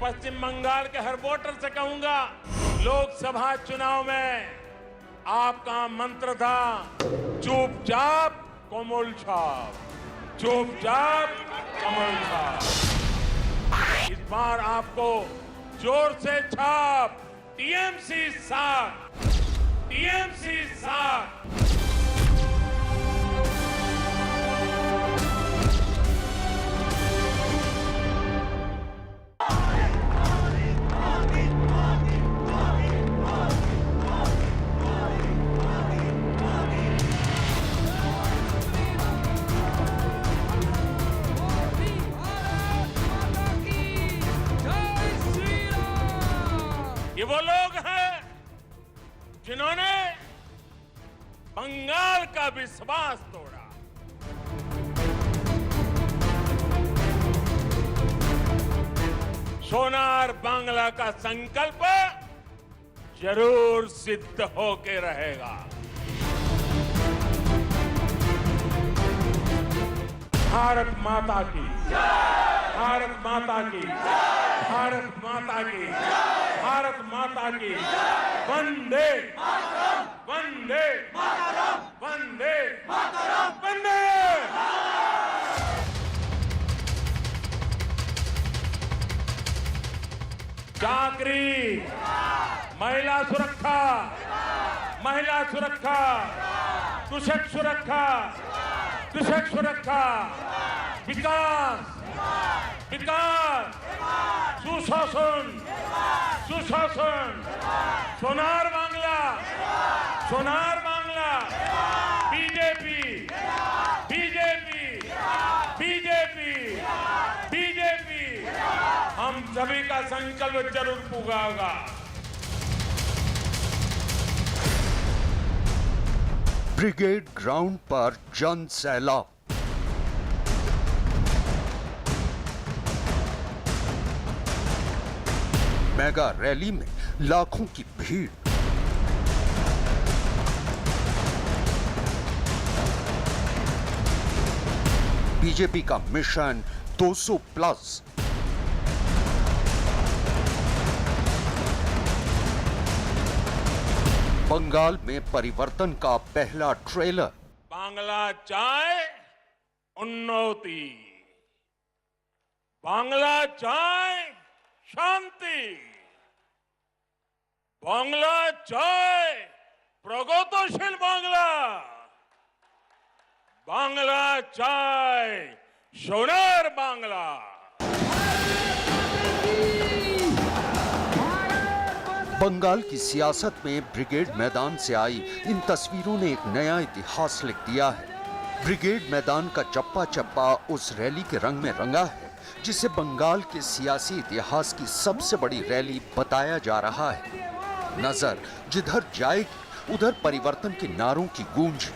पश्चिम बंगाल के हर वोटर से कहूंगा, लोकसभा चुनाव में आपका मंत्र था चुपचाप कोमल छाप, चुपचाप कमल छाप। इस बार आपको जोर से छाप, टीएमसी 7, टीएमसी 7। ये वो लोग हैं जिन्होंने बंगाल का विश्वास तोड़ा। सोनार बांग्ला का संकल्प जरूर सिद्ध होके रहेगा। भारत माता की, भारत माता की, भारत माता की, भारत माता की, वंदे वंदे वंदे वंदे। चाकरी, महिला सुरक्षा, महिला सुरक्षा, कृषक सुरक्षा, कृषक सुरक्षा, विकास, विकास, सुशासन, सुशासन, Sonar Bangla, Sonar Bangla, BJP, BJP, BJP, BJP. हम सभी का संकल्प जरूर पूरा होगा। ब्रिगेड ग्राउंड पर जन सैलाब। मेगा रैली में लाखों की भीड़। बीजेपी का मिशन 200 प्लस। बंगाल में परिवर्तन का पहला ट्रेलर। बांग्ला चाय उन्नति, बांग्ला चाय शांति, बांग्ला चाय प्रगतिशील बांग्ला, बांग्ला चाय सोनार बांग्ला। बंगाल की सियासत में ब्रिगेड मैदान से आई इन तस्वीरों ने एक नया इतिहास लिख दिया है। ब्रिगेड मैदान का चप्पा चप्पा उस रैली के रंग में रंगा है जिसे बंगाल के सियासी इतिहास की सबसे बड़ी रैली बताया जा रहा है। नजर जिधर जाएगी उधर परिवर्तन के नारों की गूंज।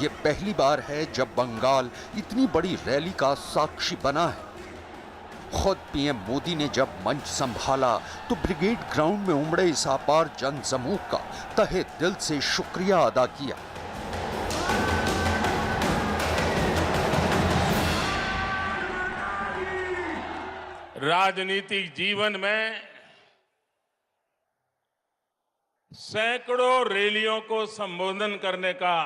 ये पहली बार है जब बंगाल इतनी बड़ी रैली का साक्षी बना है। खुद पीएम मोदी ने जब मंच संभाला तो ब्रिगेड ग्राउंड में उमड़े इस अपार जन समूह का तहे दिल से शुक्रिया अदा किया। राजनीतिक जीवन में सैकड़ों रैलियों को संबोधन करने का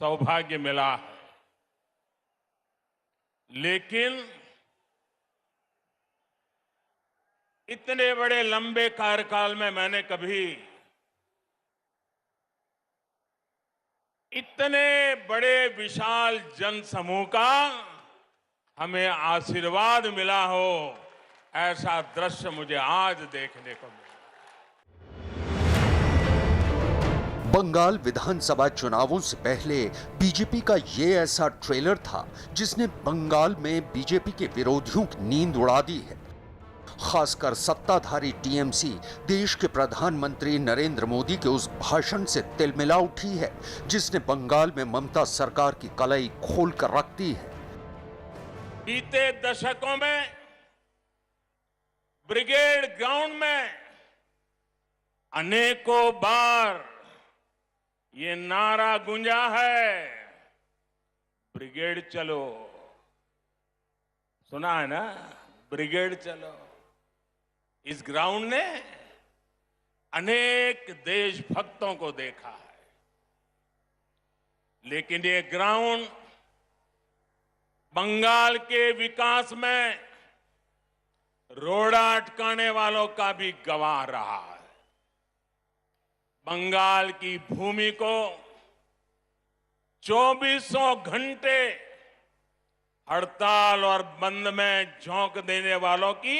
सौभाग्य मिला है, लेकिन इतने बड़े लंबे कार्यकाल में मैंने कभी इतने बड़े विशाल जनसमूह का हमें आशीर्वाद मिला हो, ऐसा दृश्य मुझे आज देखने को मिला। बंगाल विधानसभा चुनावों से पहले बीजेपी का ये ऐसा ट्रेलर था जिसने बंगाल में बीजेपी के विरोधियों की नींद उड़ा दी है। खासकर सत्ताधारी टीएमसी देश के प्रधानमंत्री नरेंद्र मोदी के उस भाषण से तिलमिला उठी है जिसने बंगाल में ममता सरकार की कलाई खोल कर रख दी है। बीते दशकों में ब्रिगेड ग्राउंड में अनेकों बार ये नारा गूंजा है, ब्रिगेड चलो। सुना है ना, ब्रिगेड चलो। इस ग्राउंड ने अनेक देशभक्तों को देखा है, लेकिन ये ग्राउंड बंगाल के विकास में रोड़ा अटकाने वालों का भी गवाह रहा है। बंगाल की भूमि को 2400 घंटे हड़ताल और बंद में झोंक देने वालों की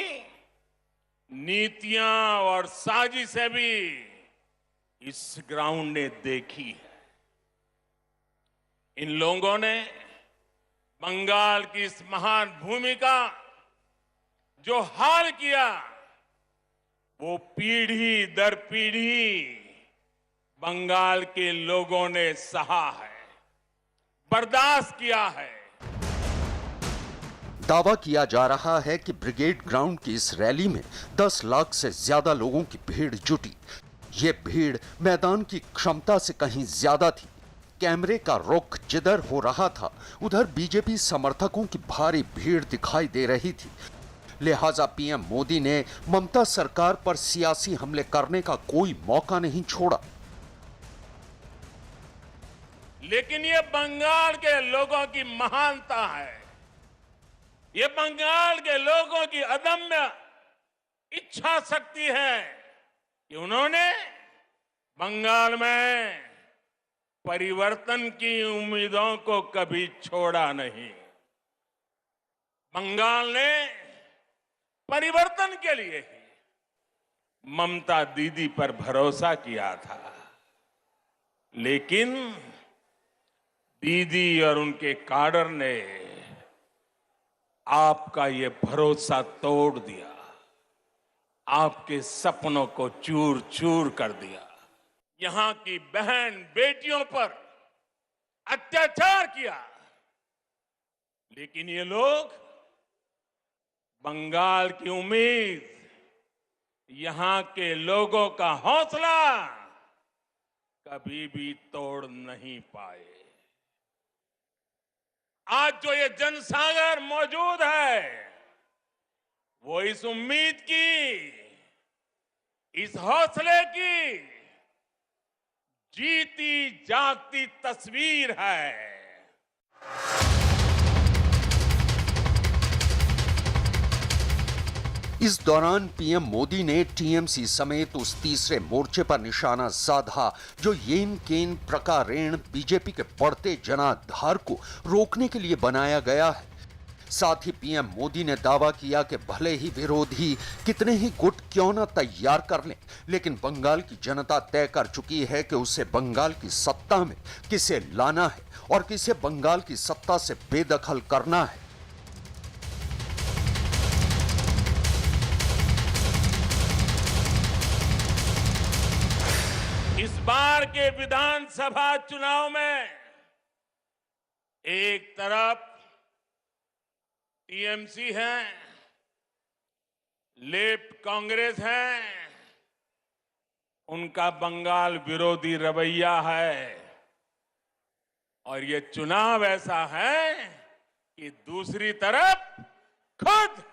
नीतियां और साजिशें भी इस ग्राउंड ने देखी है। इन लोगों ने बंगाल की इस महान भूमि का जो हाल किया, वो पीढ़ी दर पीढ़ी बंगाल के लोगों ने सहा है, बर्दाश्त किया है। दावा किया जा रहा है कि ब्रिगेड ग्राउंड की इस रैली में 10 लाख से ज्यादा लोगों की भीड़ जुटी। ये भीड़ मैदान की क्षमता से कहीं ज्यादा थी। कैमरे का रुख जिधर हो रहा था, उधर बीजेपी समर्थकों की भारी भीड़ दिखाई दे रही थी। लिहाजा पीएम मोदी ने ममता सरकार पर सियासी हमले करने का कोई मौका नहीं छोड़ा। लेकिन ये बंगाल के लोगों की महानता है, ये बंगाल के लोगों की अदम्य इच्छा शक्ति है कि उन्होंने बंगाल में परिवर्तन की उम्मीदों को कभी छोड़ा नहीं। बंगाल ने परिवर्तन के लिए ही ममता दीदी पर भरोसा किया था, लेकिन दीदी और उनके काडर ने आपका ये भरोसा तोड़ दिया, आपके सपनों को चूर चूर कर दिया, यहां की बहन बेटियों पर अत्याचार किया। लेकिन ये लोग बंगाल की उम्मीद, यहां के लोगों का हौसला कभी भी तोड़ नहीं पाए। आज जो ये जनसागर मौजूद है, वो इस उम्मीद की, इस हौसले की जीती जागती तस्वीर है। इस दौरान पीएम मोदी ने टीएमसी समेत उस तीसरे मोर्चे पर निशाना साधा जो येन केन प्रकारेण बीजेपी के बढ़ते जनाधार को रोकने के लिए बनाया गया है। साथ ही पीएम मोदी ने दावा किया कि भले ही विरोधी कितने ही गुट क्यों न तैयार कर लें, लेकिन बंगाल की जनता तय कर चुकी है कि उसे बंगाल की सत्ता में किसे लाना है और किसे बंगाल की सत्ता से बेदखल करना है। इस बार के विधानसभा चुनाव में एक तरफ टीएमसी है, लेफ्ट कांग्रेस है, उनका बंगाल विरोधी रवैया है, और ये चुनाव ऐसा है कि दूसरी तरफ खुद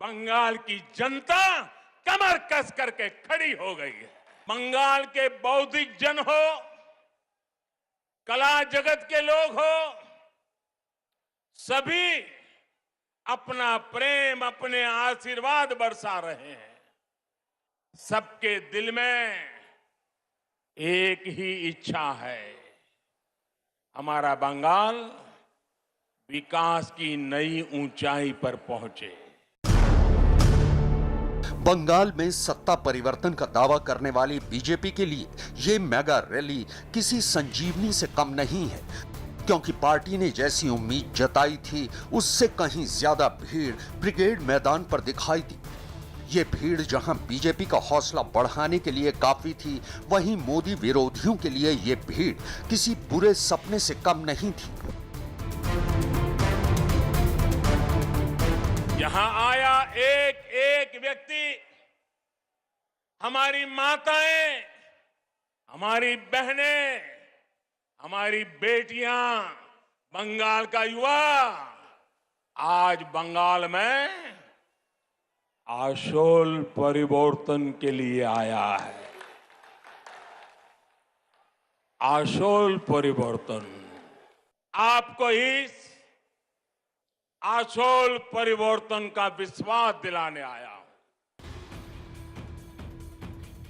बंगाल की जनता कमर कस करके खड़ी हो गई है। बंगाल के बौद्धिक जन हो, कला जगत के लोग हो, सभी अपना प्रेम, अपने आशीर्वाद बरसा रहे हैं। सबके दिल में एक ही इच्छा है, हमारा बंगाल विकास की नई ऊंचाई पर पहुंचे। बंगाल में सत्ता परिवर्तन का दावा करने वाली बीजेपी के लिए ये मेगा रैली किसी संजीवनी से कम नहीं है, क्योंकि पार्टी ने जैसी उम्मीद जताई थी उससे कहीं ज्यादा भीड़ ब्रिगेड मैदान पर दिखाई दी। ये भीड़ जहां बीजेपी का हौसला बढ़ाने के लिए काफी थी, वहीं मोदी विरोधियों के लिए ये भीड़ किसी बुरे सपने से कम नहीं थी। यहां आया एक एक व्यक्ति, हमारी माताएं, हमारी बहनें, हमारी बेटियां, बंगाल का युवा आज बंगाल में आशोल परिवर्तन के लिए आया है। आशोल परिवर्तन। आपको इस आशोल परिवर्तन का विश्वास दिलाने आया हूं।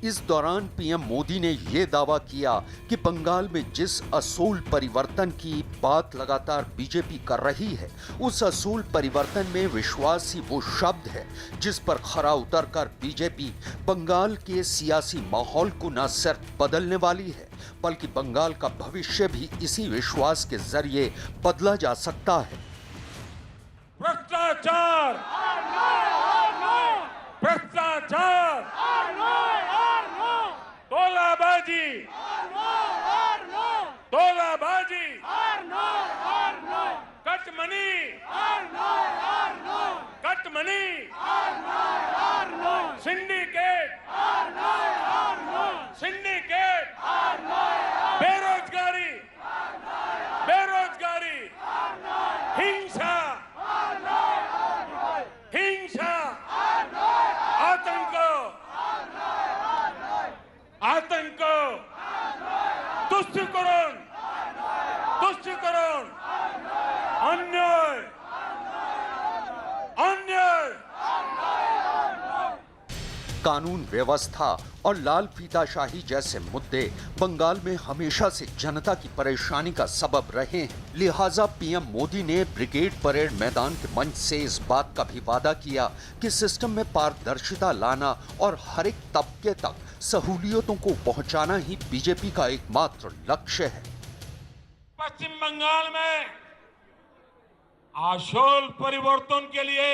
इस दौरान पीएम मोदी ने यह दावा किया कि बंगाल में जिस असूल परिवर्तन की बात लगातार बीजेपी कर रही है, उस असूल परिवर्तन में विश्वास ही वो शब्द है जिस पर खरा उतरकर बीजेपी बंगाल के सियासी माहौल को न सिर्फ बदलने वाली है, बल्कि बंगाल का भविष्य भी इसी विश्वास के जरिए बदला जा सकता है। भ्रष्टाचार, भ्रष्टाचार, तोलाबाजी, तोलाबाजी, कटमनी, कटमनी, सिंडिकेट, सिंडिकेट, बेरोजगारी, बेरोजगारी, हिंसा, हिंसा, आतंक, आतंक, तुष्टिकरण, तुष्टिकरण, अन्याय, अन्याय। कानून व्यवस्था और लाल फीताशाही जैसे मुद्दे बंगाल में हमेशा से जनता की परेशानी का सबब रहे हैं। लिहाजा पीएम मोदी ने ब्रिगेड परेड मैदान के मंच से इस बात का भी वादा किया कि सिस्टम में पारदर्शिता लाना और हर एक तबके तक सहूलियतों को पहुंचाना ही बीजेपी का एकमात्र लक्ष्य है। पश्चिम बंगाल में आशोल परिवर्तन के लिए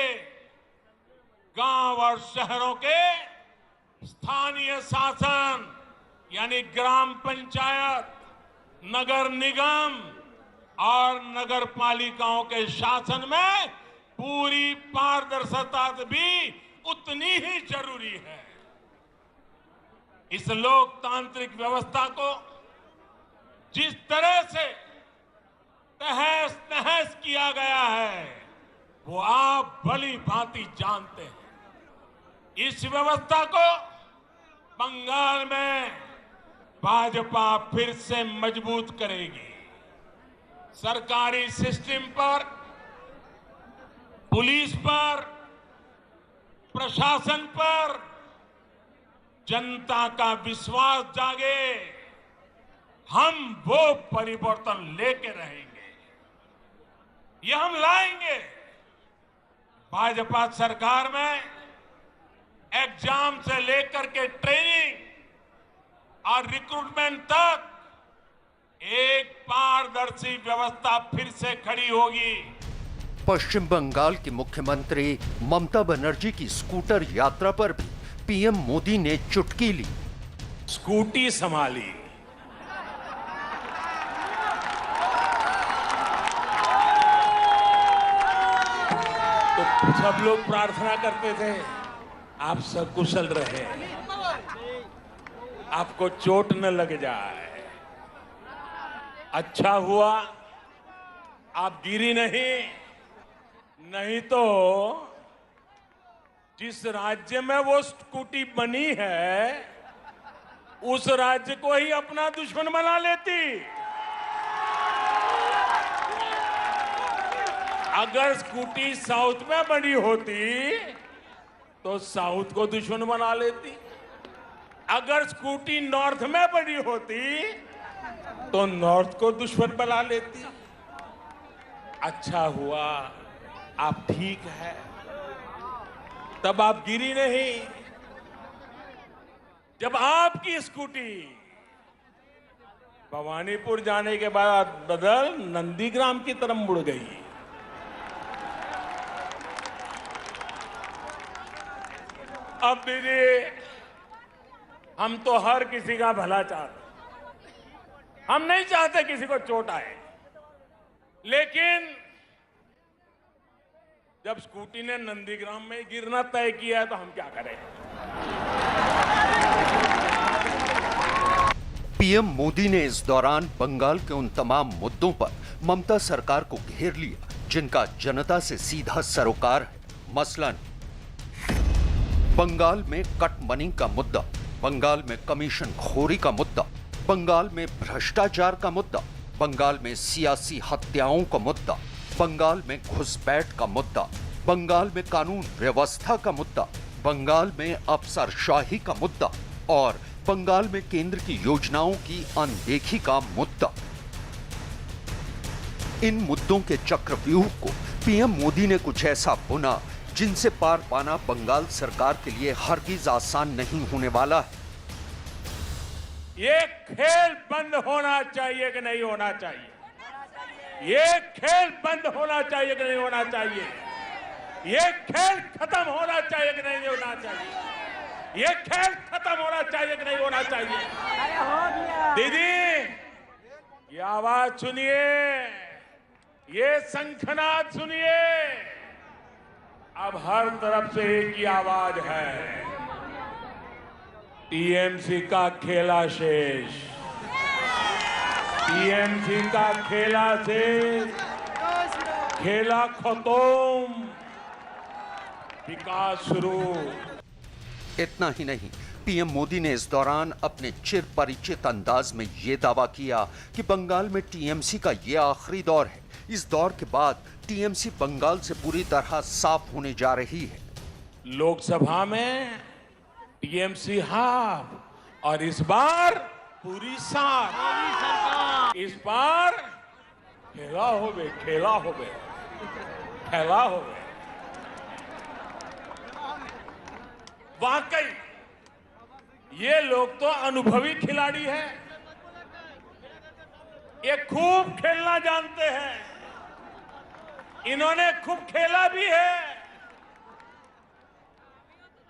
गांव और शहरों के स्थानीय शासन यानी ग्राम पंचायत, नगर निगम और नगर पालिकाओं के शासन में पूरी पारदर्शिता भी उतनी ही जरूरी है। इस लोकतांत्रिक व्यवस्था को जिस तरह से तहस नहस किया गया है, वो आप भली भांति जानते हैं। इस व्यवस्था को बंगाल में भाजपा फिर से मजबूत करेगी। सरकारी सिस्टम पर, पुलिस पर, प्रशासन पर जनता का विश्वास जागे। हम वो परिवर्तन लेके रहेंगे, ये हम लाएंगे। भाजपा सरकार में एग्जाम से लेकर के ट्रेनिंग और रिक्रूटमेंट तक एक पारदर्शी व्यवस्था फिर से खड़ी होगी। पश्चिम बंगाल की मुख्यमंत्री ममता बनर्जी की स्कूटर यात्रा पर भी पीएम मोदी ने चुटकी ली। स्कूटी संभाली, तो सब लोग प्रार्थना करते थे आप सकुशल रहे, आपको चोट न लग जाए। अच्छा हुआ आप गिरी नहीं, नहीं तो जिस राज्य में वो स्कूटी बनी है उस राज्य को ही अपना दुश्मन बना लेती। अगर स्कूटी साउथ में बनी होती तो साउथ को दुश्मन बना लेती, अगर स्कूटी नॉर्थ में बनी होती तो नॉर्थ को दुश्मन बना लेती। अच्छा हुआ आप ठीक है, तब आप गिरी नहीं। जब आपकी स्कूटी भवानीपुर जाने के बाद बदल नंदीग्राम की तरफ मुड़ गई, अब दीदी हम तो हर किसी का भला चाहते, हम नहीं चाहते किसी को चोट आए, लेकिन जब स्कूटी ने नंदीग्राम में गिरना तय किया है तो हम क्या करें। पीएम मोदी ने इस दौरान बंगाल के उन तमाम मुद्दों पर ममता सरकार को घेर लिया जिनका जनता से सीधा सरोकार है। मसलन बंगाल में कट मनी का मुद्दा, बंगाल में कमीशन खोरी का मुद्दा, बंगाल में भ्रष्टाचार का मुद्दा, बंगाल में सियासी हत्याओं का मुद्दा, बंगाल में घुसपैठ का मुद्दा, बंगाल में कानून व्यवस्था का मुद्दा, बंगाल में अफसरशाही का मुद्दा और बंगाल में केंद्र की योजनाओं की अनदेखी का मुद्दा। इन मुद्दों के चक्रव्यूह को पीएम मोदी ने कुछ ऐसा बुना जिनसे पार पाना बंगाल सरकार के लिए हरगिज आसान नहीं होने वाला है। ये खेल बंद होना चाहिए कि नहीं होना चाहिए? ये खेल बंद होना चाहिए कि नहीं होना चाहिए? ये खेल खत्म होना चाहिए कि नहीं होना चाहिए? ये खेल खत्म होना चाहिए कि नहीं होना चाहिए? दीदी, ये आवाज सुनिए, ये शंखनाद सुनिए। अब हर तरफ से एक ही आवाज है, टीएमसी का खेला शेष, टीएमसी का खेला शेष, खेला खत्म, विकास शुरू। इतना ही नहीं, पीएम मोदी ने इस दौरान अपने चिर परिचित अंदाज में यह दावा किया कि बंगाल में टीएमसी का यह आखिरी दौर है। इस दौर के बाद टीएमसी बंगाल से पूरी तरह साफ होने जा रही है। लोकसभा में टीएमसी हाफ और इस बार पूरी साफ। इस बार खेला होवे, खेला होवे, खेला होवे। वाकई ये लोग तो अनुभवी खिलाड़ी हैं, ये खूब खेलना जानते हैं, इन्होंने खूब खेला भी है।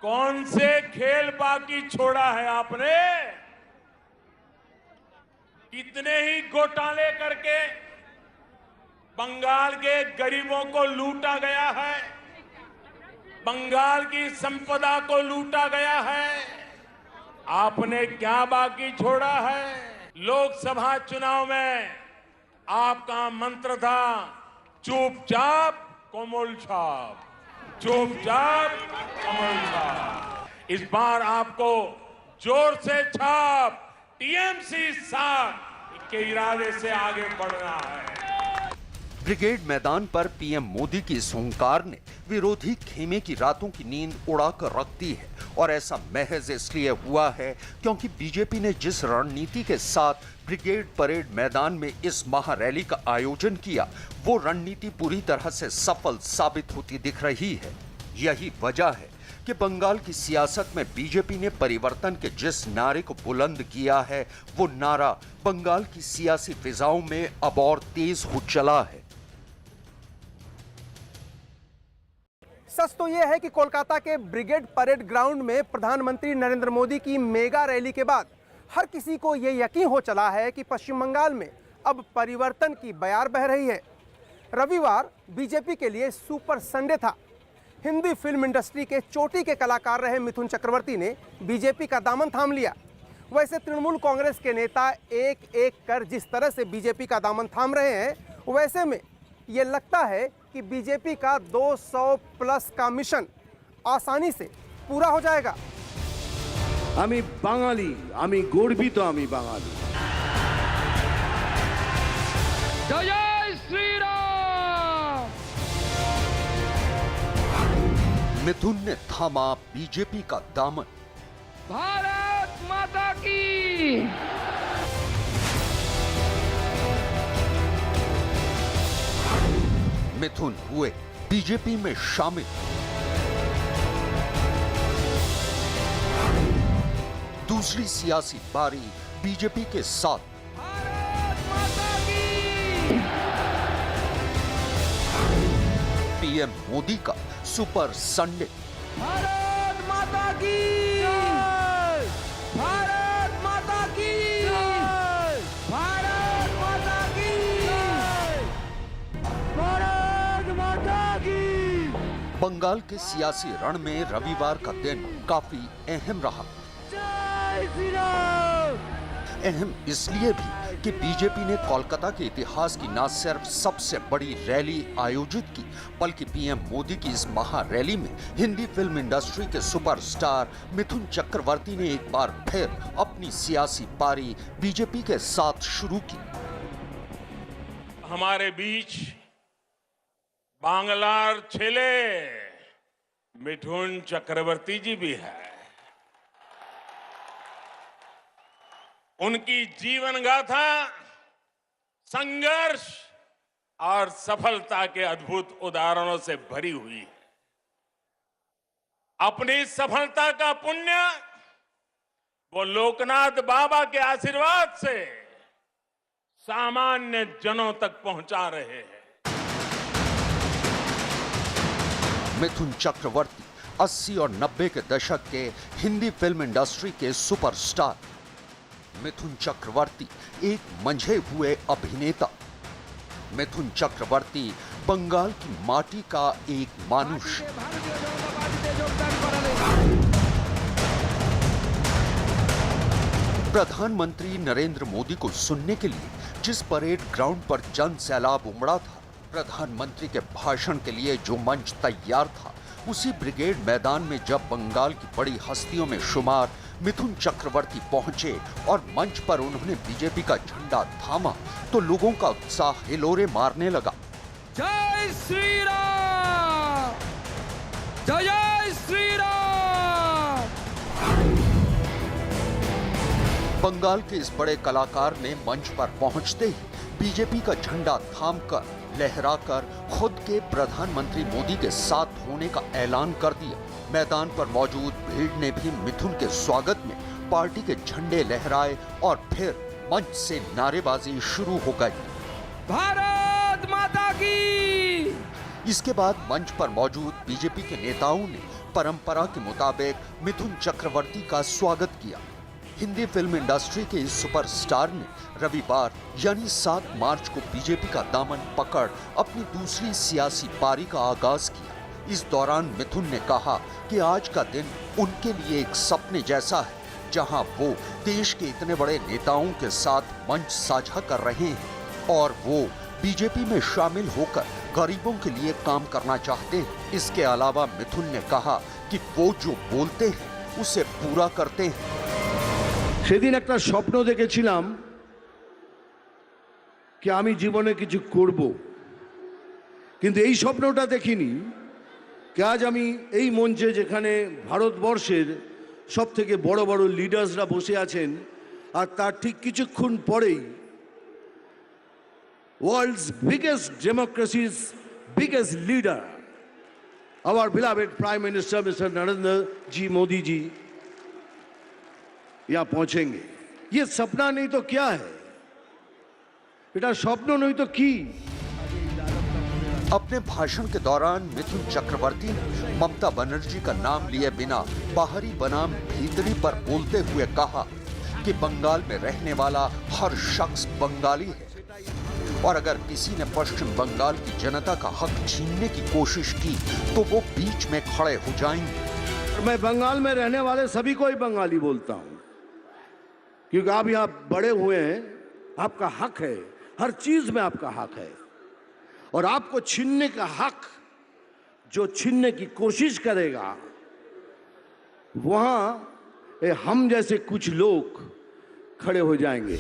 कौन से खेल बाकी छोड़ा है आपने? कितने ही घोटाले करके बंगाल के गरीबों को लूटा गया है, बंगाल की संपदा को लूटा गया है। आपने क्या बाकी छोड़ा है? लोकसभा चुनाव में आपका मंत्र था चुपचाप कोमल छाप, चुपचाप कोमल छाप। इस बार आपको जोर से छाप, टीएमसी साथ के इरादे से आगे बढ़ना है। ब्रिगेड मैदान पर पीएम मोदी की इस हुंकार ने विरोधी खेमे की रातों की नींद उड़ाकर रख दी है और ऐसा महज इसलिए हुआ है क्योंकि बीजेपी ने जिस रणनीति के साथ ब्रिगेड परेड मैदान में इस महारैली का आयोजन किया, वो रणनीति पूरी तरह से सफल साबित होती दिख रही है। यही वजह है कि बंगाल की सियासत में बीजेपी ने परिवर्तन के जिस नारे को बुलंद किया है, वो नारा बंगाल की सियासी फिजाओं में अब और तेज हो चला है। सच तो यह है कि कोलकाता के ब्रिगेड परेड ग्राउंड में प्रधानमंत्री नरेंद्र मोदी की मेगा रैली के बाद हर किसी को यह यकीन हो चला है कि पश्चिम बंगाल में अब परिवर्तन की बयार बह रही है। रविवार बीजेपी के लिए सुपर संडे था। हिंदी फिल्म इंडस्ट्री के चोटी के कलाकार रहे मिथुन चक्रवर्ती ने बीजेपी का दामन थाम लिया। वैसे तृणमूल कांग्रेस के नेता एक एक कर जिस तरह से बीजेपी का दामन थाम रहे हैं, वैसे में ये लगता है कि बीजेपी का 200 प्लस का मिशन आसानी से पूरा हो जाएगा। আমি বাঙালি, আমি গর্বিত, আমি বাঙালি। जय श्री राम। मिथुन ने थामा बीजेपी का दामन। भारत माता की। मिथुन हुए बीजेपी में शामिल। दूसरी सियासी पारी बीजेपी के साथ। भारत माता की। पीएम मोदी का सुपर संडे। भारत माता की। भारत माता की। भारत माता की। भारत माता की। बंगाल के सियासी रण में रविवार का दिन काफी अहम रहा। अहम इसलिए भी कि बीजेपी ने कोलकाता के इतिहास की न सिर्फ सबसे बड़ी रैली आयोजित की, बल्कि पीएम मोदी की इस महा रैली में हिंदी फिल्म इंडस्ट्री के सुपरस्टार मिथुन चक्रवर्ती ने एक बार फिर अपनी सियासी पारी बीजेपी के साथ शुरू की। हमारे बीच बांग्लार छेले मिथुन चक्रवर्ती जी भी है। उनकी जीवन गाथा संघर्ष और सफलता के अद्भुत उदाहरणों से भरी हुई है। अपनी सफलता का पुण्य वो लोकनाथ बाबा के आशीर्वाद से सामान्य जनों तक पहुंचा रहे हैं। मिथुन चक्रवर्ती 80 और 90 के दशक के हिंदी फिल्म इंडस्ट्री के सुपरस्टार। मिथुन चक्रवर्ती एक मंझे हुए अभिनेता। मिथुन चक्रवर्ती बंगाल की माटी का एक मानुष। प्रधानमंत्री नरेंद्र मोदी को सुनने के लिए जिस परेड ग्राउंड पर जन सैलाब उमड़ा था, प्रधानमंत्री के भाषण के लिए जो मंच तैयार था, उसी ब्रिगेड मैदान में जब बंगाल की बड़ी हस्तियों में शुमार मिथुन चक्रवर्ती पहुंचे और मंच पर उन्होंने बीजेपी का झंडा थामा, तो लोगों का उत्साह हिलोरे मारने लगा। जय श्री राम, जय जय श्री राम। बंगाल के इस बड़े कलाकार ने मंच पर पहुंचते ही बीजेपी का झंडा थामकर, लहराकर खुद के प्रधानमंत्री मोदी के साथ होने का ऐलान कर दिया। मैदान पर मौजूद भीड़ ने भी मिथुन के स्वागत में पार्टी के झंडे लहराए और फिर मंच से नारेबाजी शुरू हो गई। भारत माता की। इसके बाद मंच पर मौजूद बीजेपी के नेताओं ने परंपरा के मुताबिक मिथुन चक्रवर्ती का स्वागत किया। हिंदी फिल्म इंडस्ट्री के इस सुपरस्टार ने रविवार यानी 7 मार्च को बीजेपी का दामन पकड़ अपनी दूसरी सियासी पारी का आगाज किया। इस दौरान मिथुन ने कहा कि आज का दिन उनके लिए एक सपने जैसा है, जहां वो देश के इतने बड़े नेताओं के साथ मंच साझा कर रहे हैं और वो बीजेपी में शामिल होकर गरीबों के लिए काम करना चाहते हैं। इसके अलावा मिथुन ने कहा कि वो जो बोलते हैं उसे पूरा करते हैं। সেদিন একটা স্বপ্ন দেখেছিলাম कि আমি জীবনে কিছু করব, কিন্তু এই স্বপ্নটা দেখিনি कि আজ আমি এই মঞ্চে যেখানে ভারতবর্ষের সবথেকে বড় বড় লিডার্সরা বসে আছেন, আর তার ঠিক কিছুক্ষণ পরেই world's biggest democracy's biggest leader our beloved prime minister mister Narendra ji Modi ji यहाँ पहुंचेंगे। ये सपना नहीं तो क्या है, बेटा स्वप्न नहीं तो की। अपने भाषण के दौरान मिथुन चक्रवर्ती ने ममता बनर्जी का नाम लिए बिना बाहरी बनाम भीतरी पर बोलते हुए कहा कि बंगाल में रहने वाला हर शख्स बंगाली है और अगर किसी ने पश्चिम बंगाल की जनता का हक छीनने की कोशिश की तो वो बीच में खड़े हो जाएंगे। मैं बंगाल में रहने वाले सभी को ही बंगाली बोलता हूं, क्योंकि आप यहाँ बड़े हुए हैं, आपका हक है, हर चीज में आपका हक है, और आपको छीनने का हक जो छीनने की कोशिश करेगा, वहां हम जैसे कुछ लोग खड़े हो जाएंगे।